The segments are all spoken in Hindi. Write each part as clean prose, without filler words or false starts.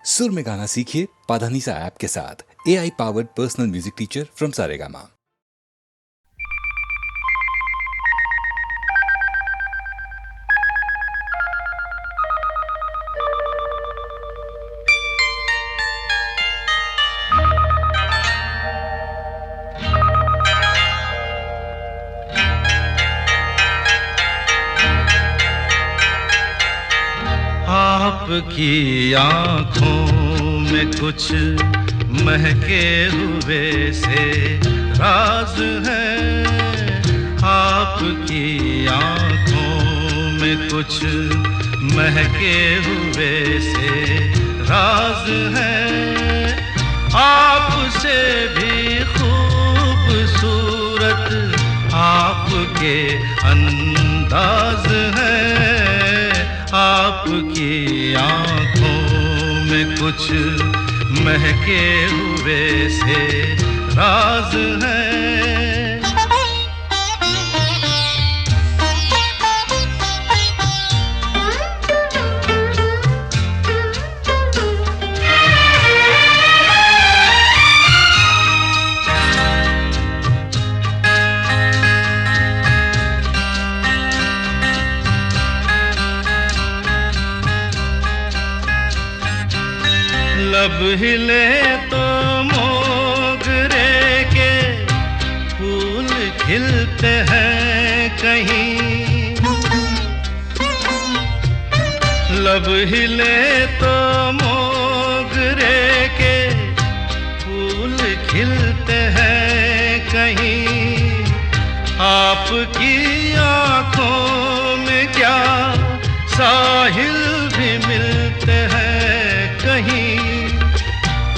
सुर में गाना सीखिए पाधानीसा ऐप के साथ। AI powered personal music teacher from Saregama. आपकी आँखों में कुछ महके हुए से राज है। आपकी आँखों में कुछ महके हुए से राज है। आपसे भी खूबसूरत आपके अंदाज है। आपकी आँखों में कुछ महके हुए से राज है। लब हिले तो मोगरे के फूल खिलते हैं कहीं। लब हिले तो मोगरे के फूल खिलते हैं कहीं। आपकी आँखों में क्या साहिल भी मिलते हैं कहीं।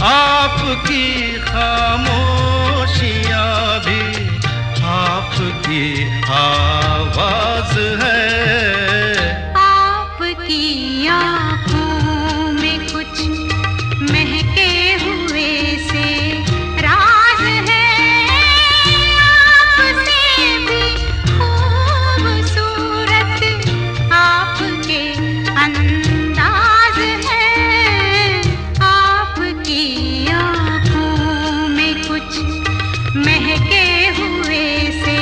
आपकी खामोशियाँ भी आपकी आवाज़ है। आपकी आँखों में कुछ महके हुए से राज है। आपसे भी खूबसूरत आपके अंदाज है। आपकी आँखों में कुछ महके हुए से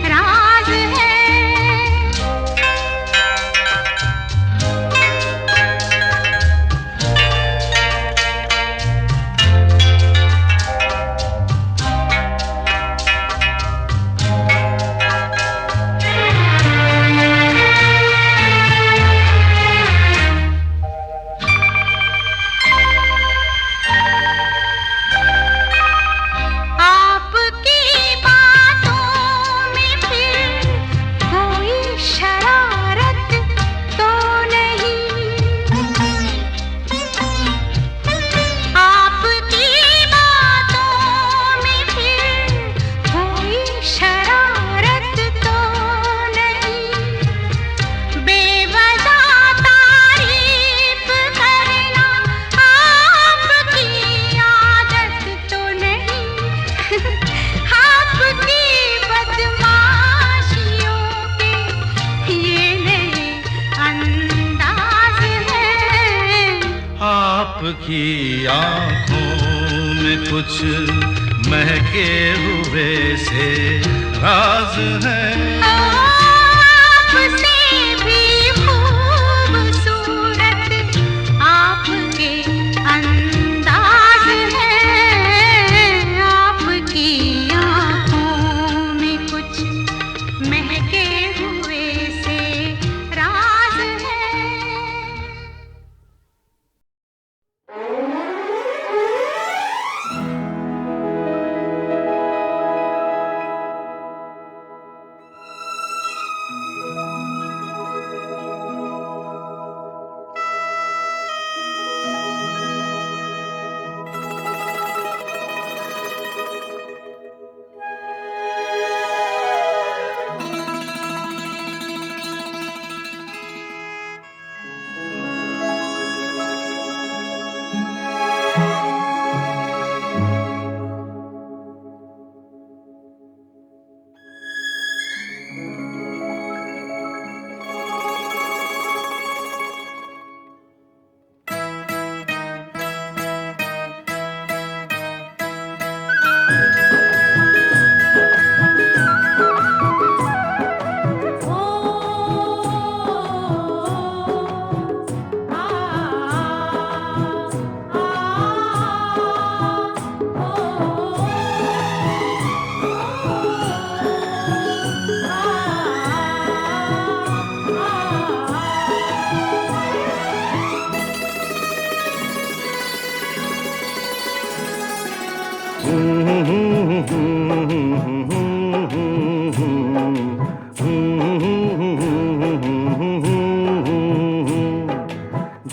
राज है। आपकी बातों में फिर कोई शरारत तो नहीं। आपकी बातों में फिर कोई शरारत तो नहीं। बेवजह तारीफ करना आपकी आदत तो नहीं। आपकी बदमाशियों के ये नए अंदाज है। आपकी आँखों में कुछ महके हुए से राज है। आपसे भी खूबसूरत आपके अंदाज है। आपकी आँखों में कुछ महके हुए से राज है।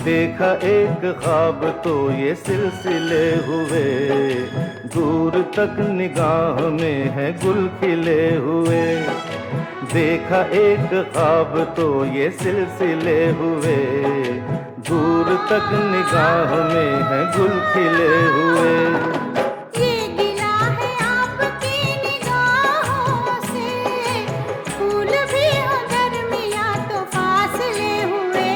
देखा एक ख्वाब तो ये सिलसिले हुए, दूर तक निगाह में है गुल खिले हुए। देखा एक ख्वाब तो ये सिलसिले हुए, दूर तक निगाह में है गुल खिले हुए। ये गिला है आपकी निगाहों से, फूल भी हो गर्मियाँ तो फासले हुए।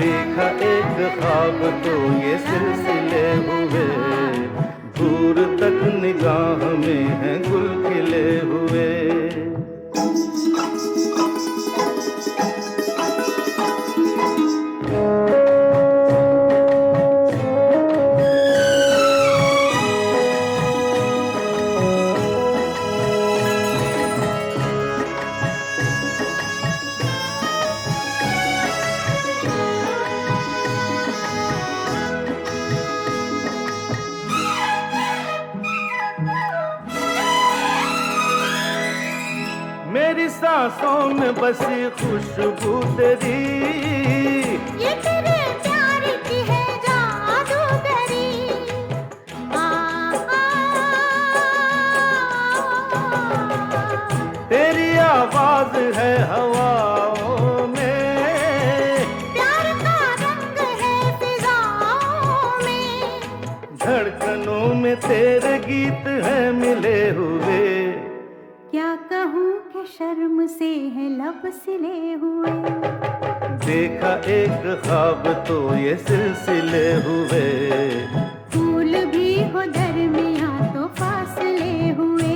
देखा एक ख्वाब तो ये सिलसिले हुए, दूर तक निगाह में है गुल खिले हुए। मेरी सांसों में बसी खुशबू तेरी, ये तेरे प्यार की है जादूगरी। तेरी आवाज है हवाओं में, प्यार का रंग है फिजाओं में। धड़कनों में तेरे गीत है मिले हुए। क्या कहूँ कि शर्म से है लब सिले हुए। देखा एक ख्वाब तो ये सिलसिले हुए, फूल भी हो दरमियाँ तो फासले हुए।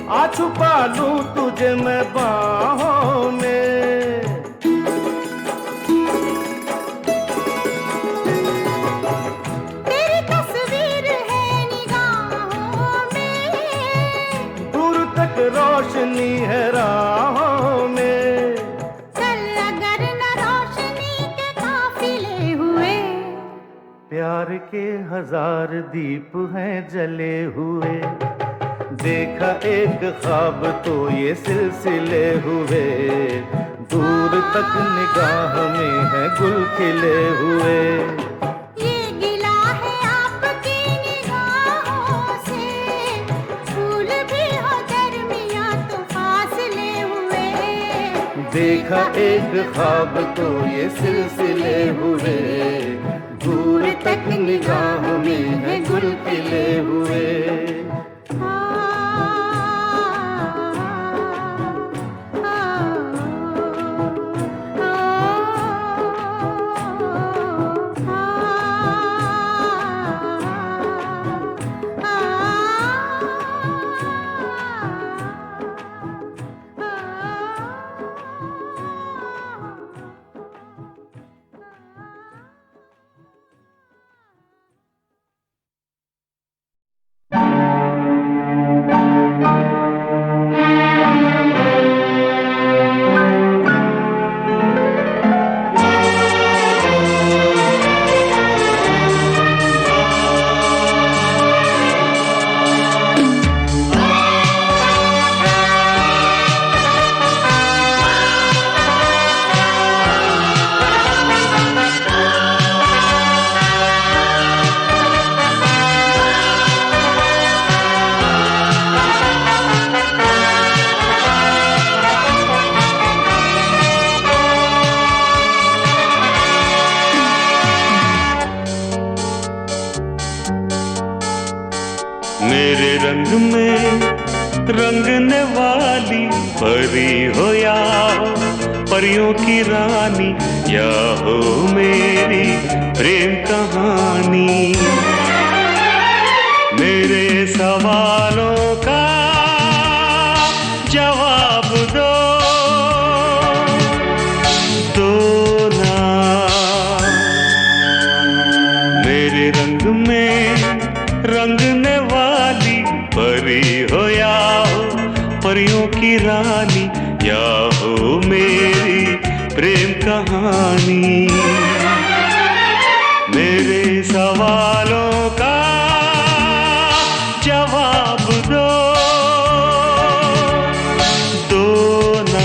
आ छुपा लूं तुझे मैं बाहों में। तेरी तस्वीर है निगाहों में, दूर तक रोशनी है राहों में। चल अगर न रोशनी के काफिले हुए। प्यार के 1000 दीप हैं जले हुए। देखा एक ख्वाब तो ये सिलसिले हुए, दूर तक निगाह में है गुल खिले हुए। ये गिला है आपकी निगाहों से, फूल भी हो दरमियाँ तो फासले हुए। देखा एक ख्वाब तो ये सिलसिले हुए, दूर तक निगाह में है गुल खिले हुए। मेरे रंग में रंगने वाली परी हो या परियों की रानी या हो मेरी प्रेम कहानी। मेरे सवालों का जवाब दो ना। मेरे रंग में रंगने वाली परी हो या हो परियों की रानी या हो मेरी प्रेम कहानी। मेरे सवालों का जवाब दो ना।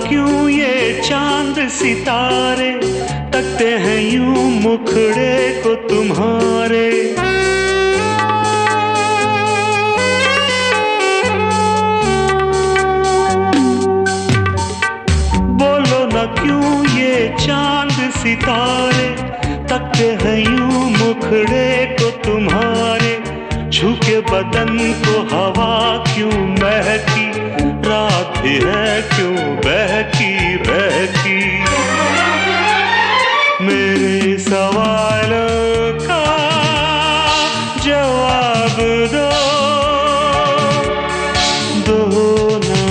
क्यों ये चांद सितारे तकते हैं यूं मुखड़े को तुम्हारे। बोलो ना क्यों ये चांद सितारे तकते हैं यूं मुखड़े को तुम्हारे। झुके बदन को हवा क्यों महकी रात भी है क्यों बहकी बहकी। मेरे सवालों का जवाब दो ना।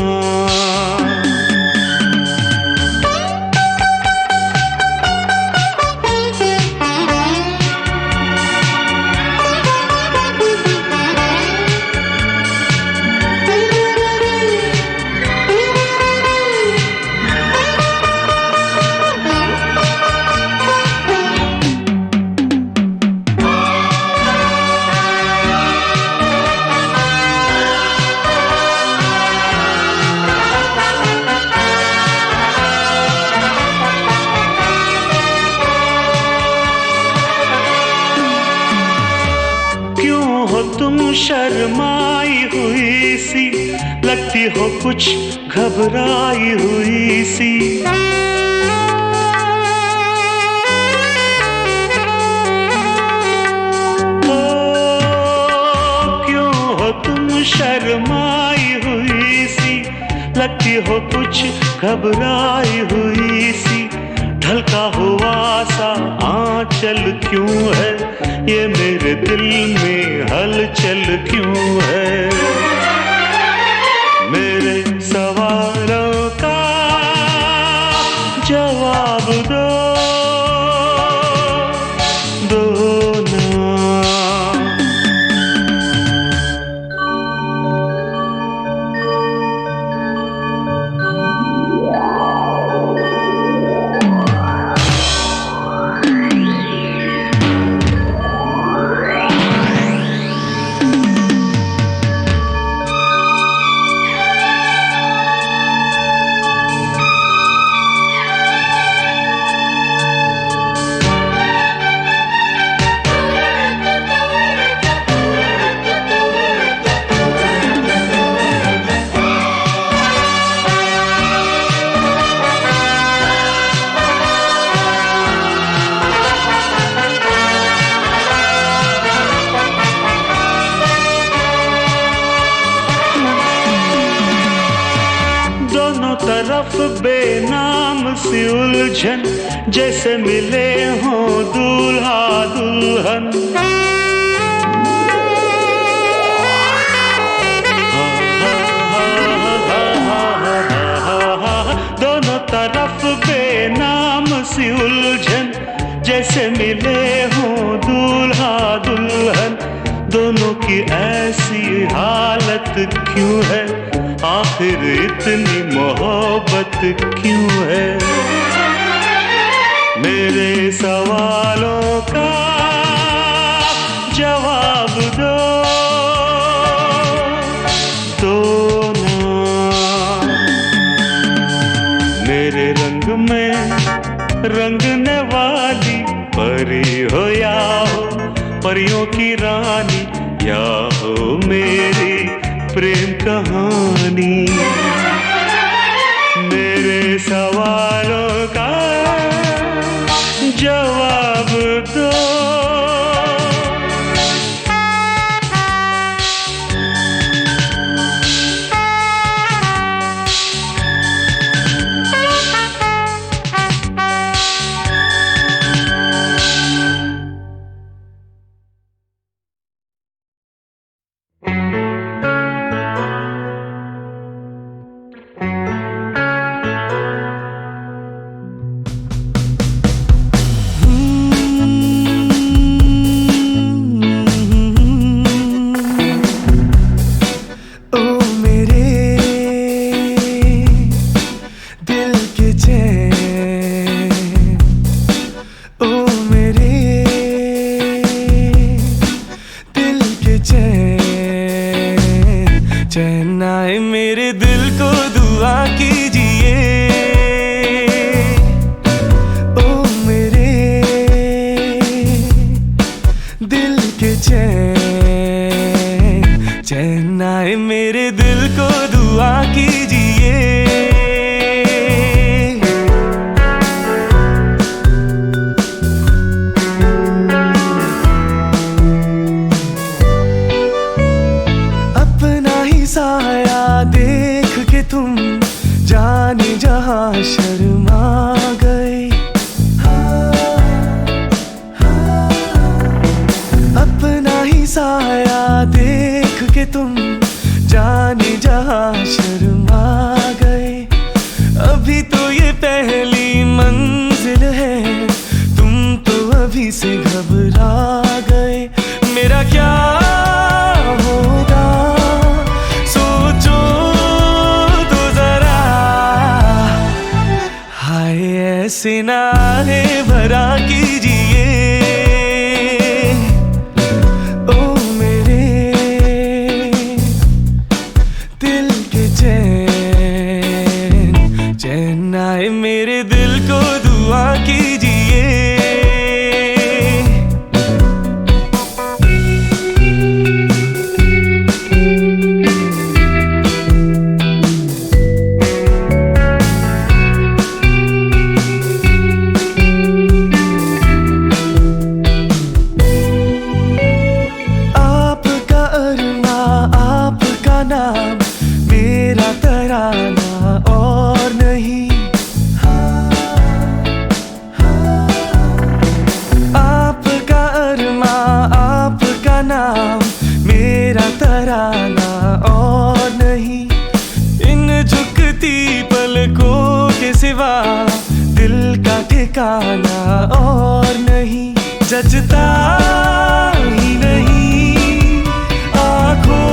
तुम शर्माई हुई सी लगती हो कुछ घबराई हुई सी। ओ क्यों हो तुम शर्माई हुई सी लगती हो कुछ घबराई हुई सी। ढलका हुआ सा आंचल क्यों है ये मेरे दिल में हलचल क्यों है। मेरे सवालों का जवाब दो ना। तरफ बेनाम सी उलझन जैसे मिले हों दूल्हा दुल्हन। दोनों तरफ बेनाम सी उलझन जैसे मिले हों दूल्हा दुल्हन। दोनों की ऐसी हालत क्यों है, आखिर इतनी मोहब्बत क्यों है। मेरे सवालों का जवाब दो ना। मेरे रंग में रंगने वाली परी हो या हो परियों की रानी, या हो मेरी प्रेम कहानी। मेरे सवालों का जवाब दो। चैन आए मेरे दिल को दुआ कीजिए, ओ मेरे दिल के चैन। चैन आए मेरे दिल को दुआ कीजिए। साया देख के तुम जाने जहां शर्मा गए। अपना ही साया देख के तुम जाने जहां शर्मा गए। अभी तो ये पहली मंजिल है, तुम तो अभी से घबरा गए। मेरा क्या ऐसे नारे भरा कीजिए, ओ मेरे दिल के चैन। चैन आए मेरे दिल को दुआ कीजिए। मेरा तराना और नहीं, आपका अरमा आपका नाम, मेरा तराना और नहीं। इन झुकती पलकों के सिवा दिल का ठिकाना और नहीं। जचता ही नहीं आँखों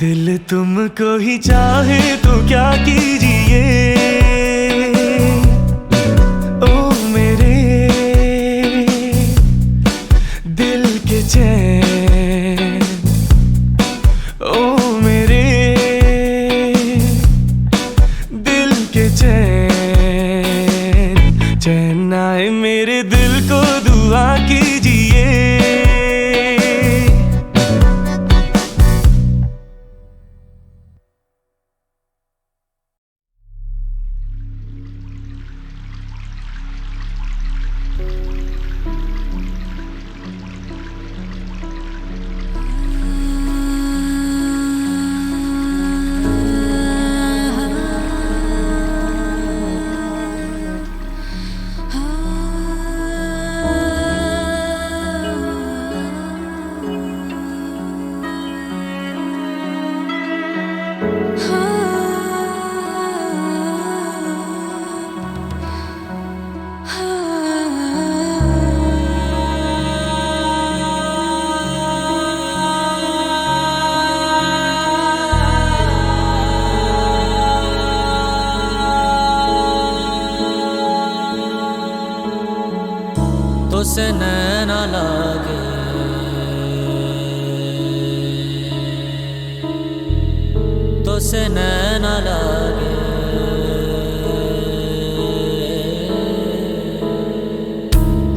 दिल तुमको ही चाहे तो क्या कीजिए, ओ मेरे दिल के चैन। ओ मेरे दिल के चैन। चैन आए मेरे दिल को दुआ कीजिए। से नैना लागे,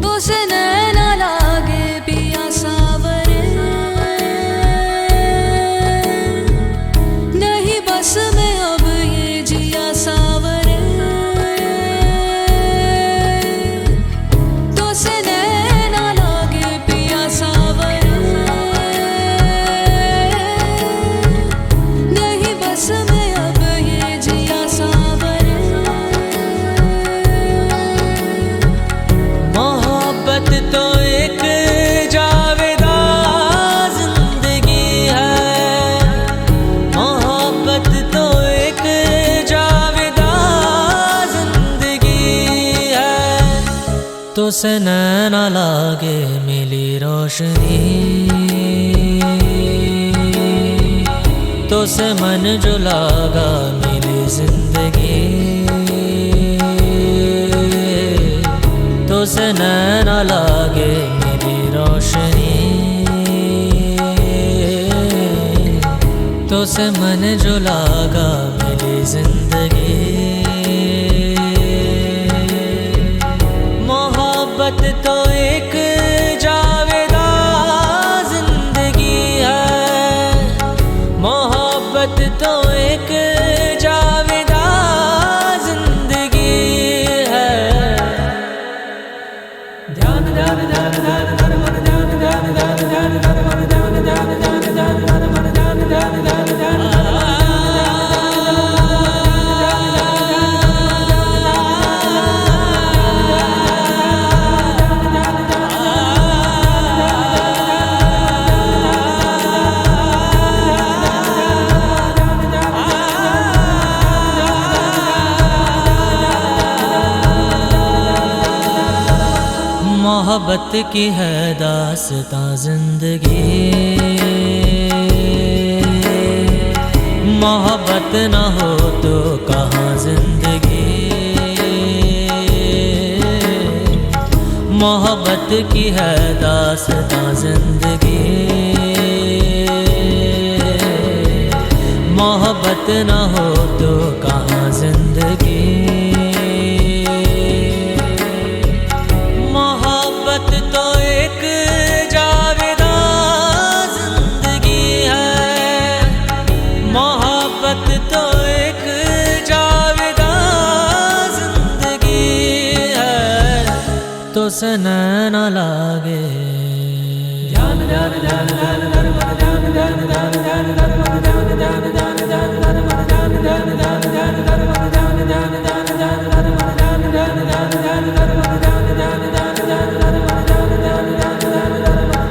तो से नैना लागे पिया सावरे, नहीं बस में अब ये जिया सावरे, तो से नैना लागे पिया सावरे, नहीं बस में अब ये जिया सावरे। मोहब्बत तो एक जावेदा जिंदगी है, मोहब्बत तो एक जावेदा जिंदगी है, तो से नैना लागे मिली रोशनी, तो से मन जो लागा मिली जिंदगी, तो से नैना लागे मेरी रोशनी, तो से मन जो लागा मेरी जिंदगी। मोहब्बत तो एक जावेदा जिंदगी है, मोहब्बत तो एक जावेदा जिंदगी है। ध्यान ध्यान ध्यान ध्यान ध्यान मन ध्यान ध्यान ध्यान ध्यान ध्यान मन ध्यान ध्यान ध्यान ध्यान ध्यान मन ध्यान ध्यान ध्यान ध्यान मोहब्बत की है दास्तां जिंदगी, मोहब्बत न हो तो कहाँ जिंदगी, मोहब्बत की है दास्तां जिंदगी, मोहब्बत न हो तो कहाँ जिंदगी। मोहब्बत तो एक जावेदा जिंदगी है, मोहब्बत तो एक जावेदा जिंदगी है, तो से नैना लागे। ध्यान ध्यान ध्यान ध्यान ध्यान मन ध्यान ध्यान ध्यान ध्यान ध्यान मन ध्यान ध्यान ध्यान ध्यान ध्यान मन ध्यान ध्यान ध्यान ध्यान ध्यान मन ध्यान ध्यान ध्यान ध्यान ध्यान मन ध्यान ध्यान ध्यान ध्यान ध्यान मन ध्यान ध्यान ध्यान ध्यान ध्यान मन ध्यान ध्यान ध्यान ध्यान ध्यान।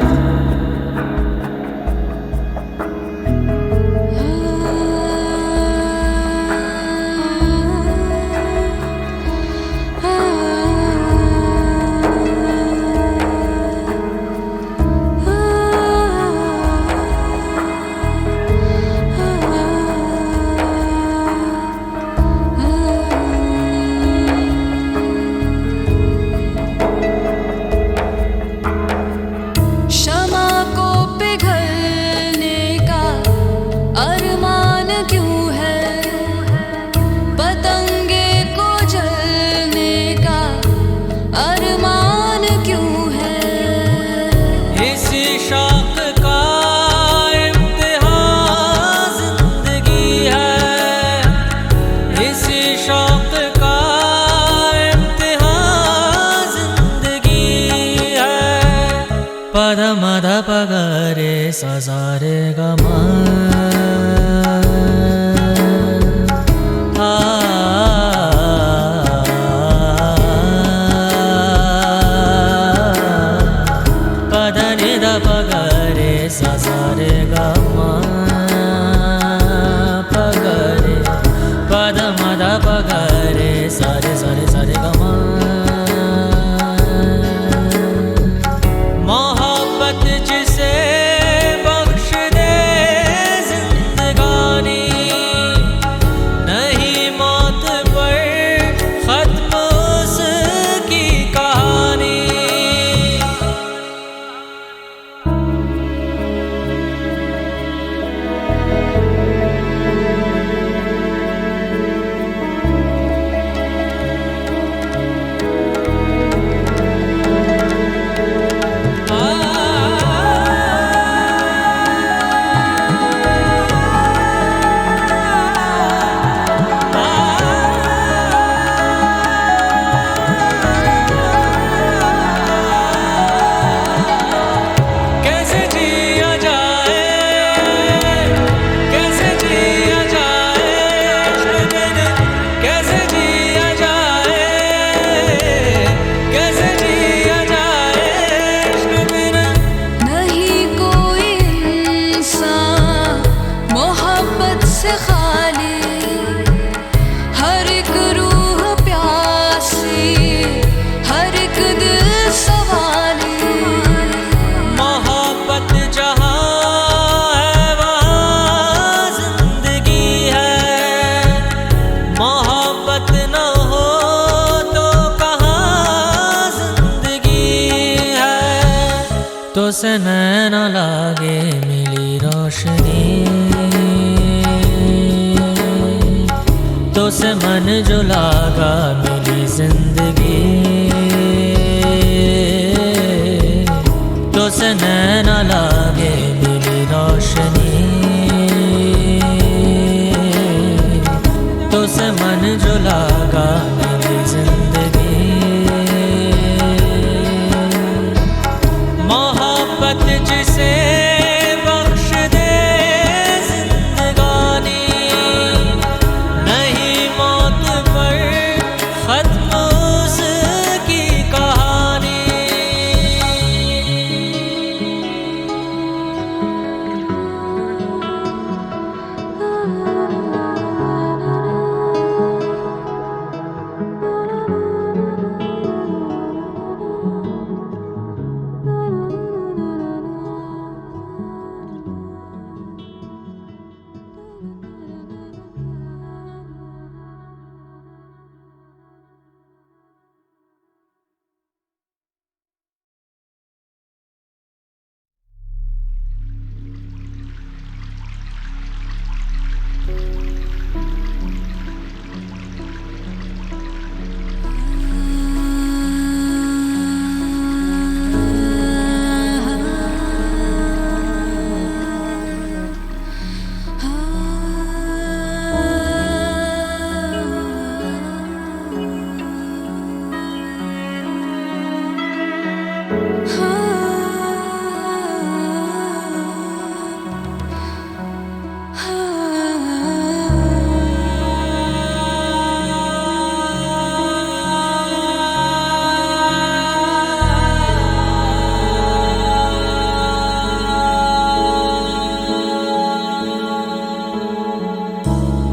पद मद पगरे सजारे गमा पद निद पगरे सजारे गमा पगरे पद मद पगरे सारे सारे सारे गमा। मोहब्बत जिसे बख्श दे जिंदगानी, नहीं मौत पर खत्म उसकी कहानी। से नैन लागे मिली रोशनी, तो से मन जो लागा मिली जिंदगी, तो से नैन लागे मिली रोशनी, तो से मन जो लागा मिली जिंदगी। मोहब्बत जिसे बख्श दे जिंदगानी, नहीं मौत पर खत्म उसकी कहानी।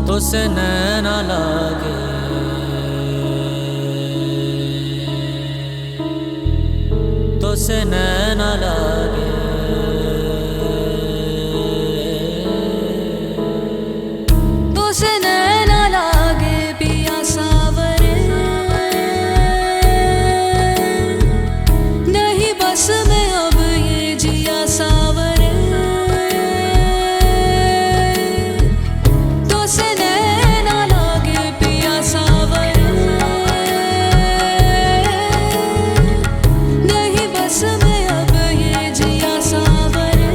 तो से नैन लागे, तो से नैन लागे, तो से नैन लागे पिया सावरे, नहीं बस में अब ये जिया सावरे। तो से नैन लागे पिया सावरे, नहीं बस में अब ये जिया सावरे।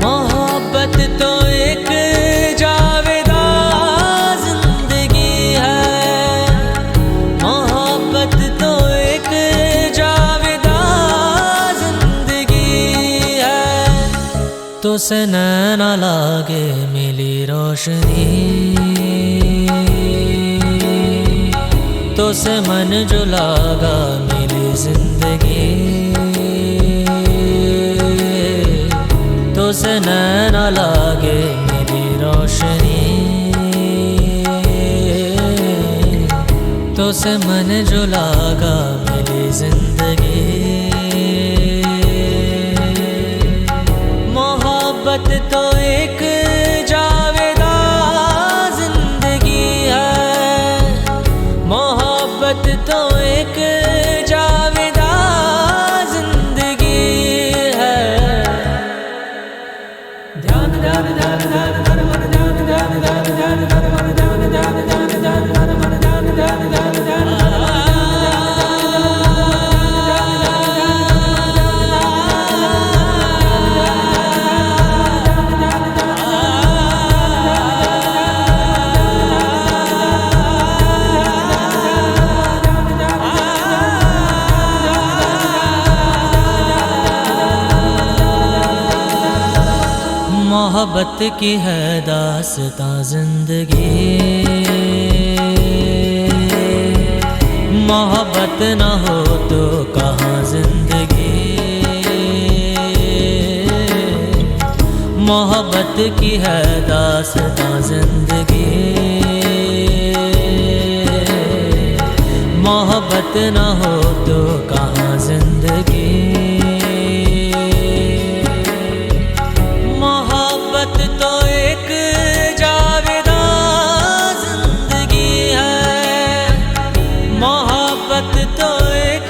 मोहब्बत तो एक जावेदा जिंदगी है, मोहब्बत तो एक जावेदा जिंदगी है। तो से नैन लागे मिली रोशनी, तो से मन जो लागा मिली जिंदगी, तो से नैन लागे मेरी रोशनी, तो से मन जो लागा मेरी जिंदगी। मोहब्बत तो एक जावेदा जिंदगी है, मोहब्बत तो एक जावेदा जिंदगी है। ध्यान ध्यान ध्यान ध्यान ध्यान मन ध्यान ध्यान ध्यान ध्यान मन ध्यान ध्यान ध्यान ध्यान मन ध्यान ध्यान ध्यान ध्यान। मोहब्बत की है दास्तां जिंदगी, मोहब्बत न हो तो कहाँ जिंदगी। मोहब्बत की है दास्तां जिंदगी, मोहब्बत न हो तो कहाँ जिंदगी। मोहब्बत तो एक जावेदा जिंदगी है, मोहब्बत तो एक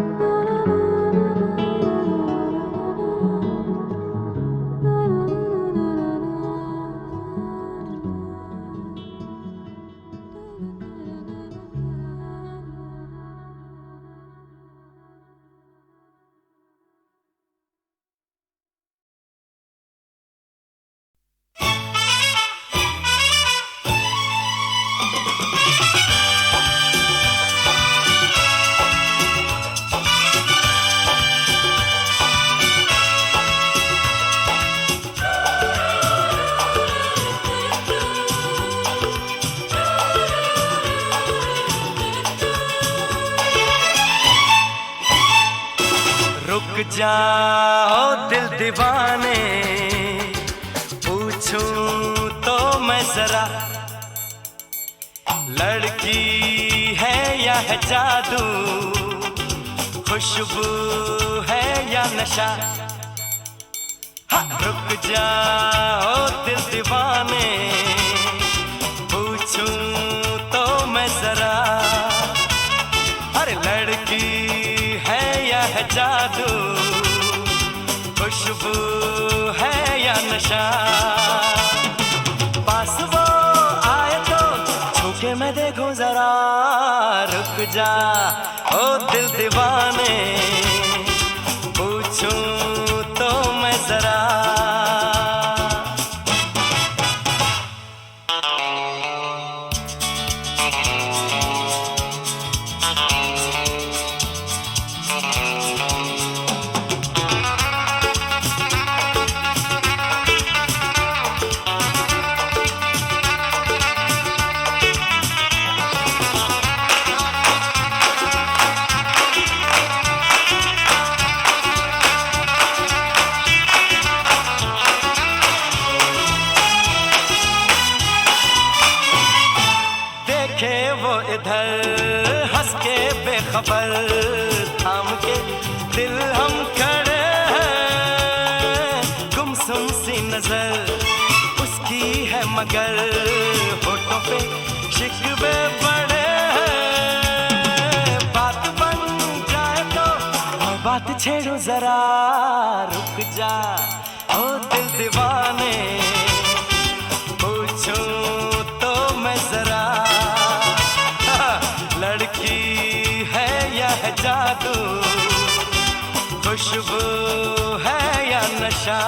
रुक जाओ दिल दीवाने, पूछूं तो मैं जरा, लड़की है या है जादू, खुशबू है या नशा। हाँ, रुक जाओ दिल दीवाने, पूछूं तो मैं जरा, अरे लड़की है या है जादू, खुशबू है या नशा। पास वो आए तो छूके मैं देखूं जरा, रुक जा ओ दिल दीवाने, पूछूं तो मैं जरा। देखे वो इधर हंस के बेखबर, थाम के दिल हम खड़े हैं, गुमसुम सी नजर उसकी है मगर होठों पे शिकवे पड़े हैं। बात बन जाए तो मैं बात छेड़ूं जरा, रुक जा ओ दिल दीवाने, पूछूं तो मैं जरा, लड़की है या है जादू, खुशबू है या नशा।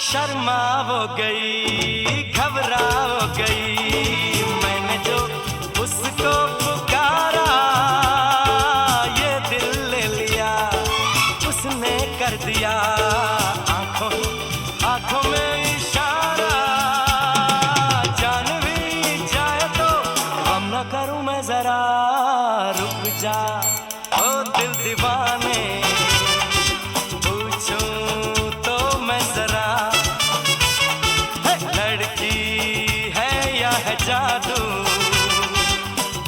शर्मा वो गई, घबरा वो गई, मैंने जो उसको पुकारा, ये दिल ले लिया उसने कर दिया, आंखों आंखों में इशारा। जान भी जाए तो हम न करूं मैं जरा, रुक जा ओ दिल दीवाने, पूछूं तो मैं जरा, लड़की है या है जादू,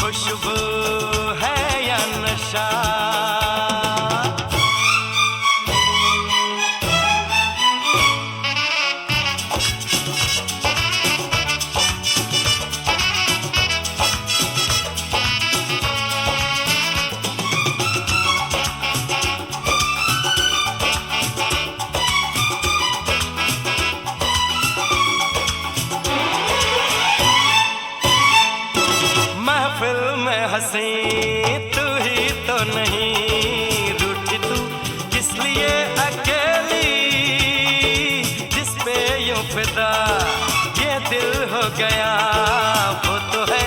खुशबू है या नशा। महफिल में हंसी तू ही तो नहीं, रूठी तू किस लिए अकेली, जिस पे यूं फिदा ये दिल हो गया, वो तो है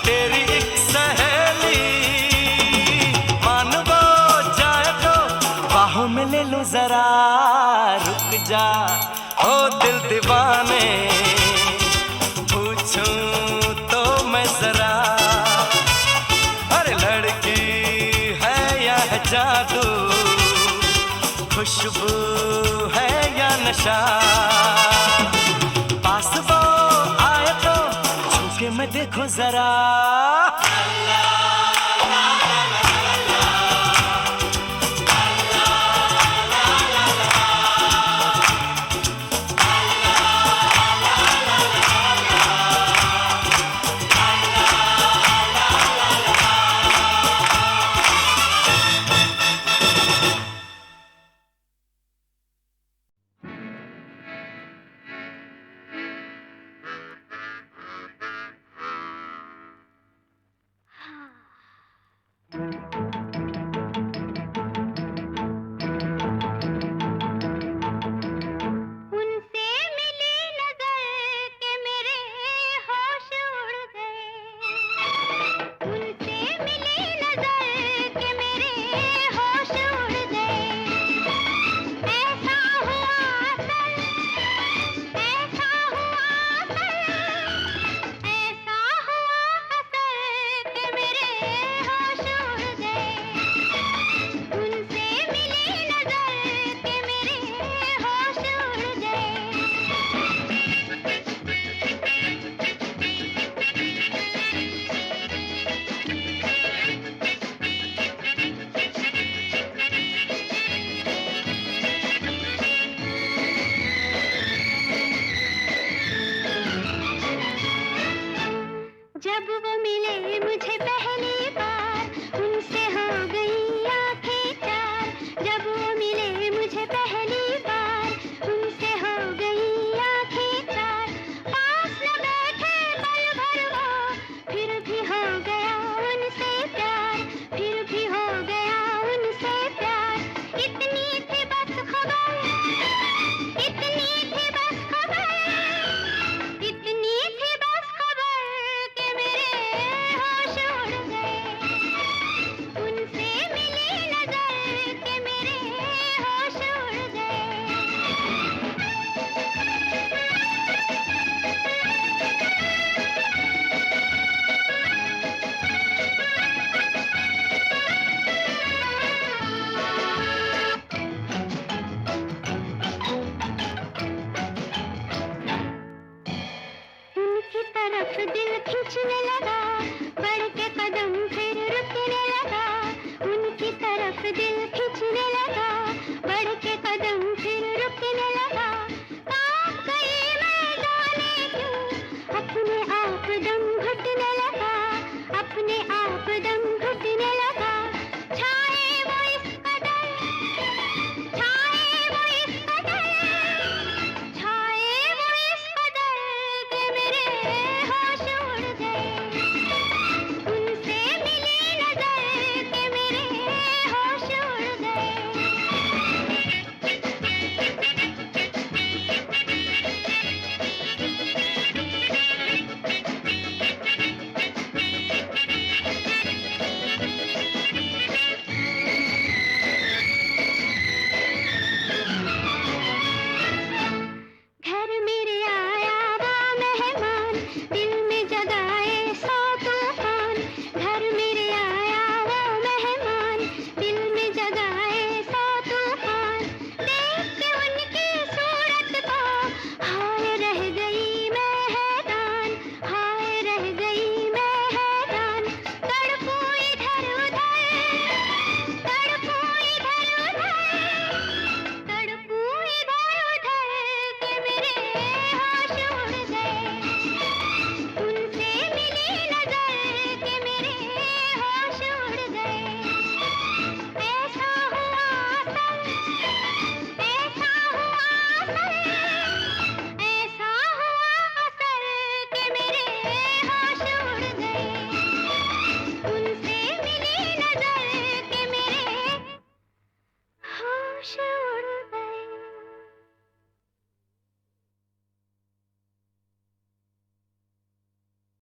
तेरी एक सहेली। मान वो जाए तो बाहों में ले लूं जरा, रुक जा ओ दिल दीवाने, पूछूं तो मैं जरा, लड़की है या है जादू, खुशबू है या नशा। पास वो आए तो छूके मैं देखूं जरा,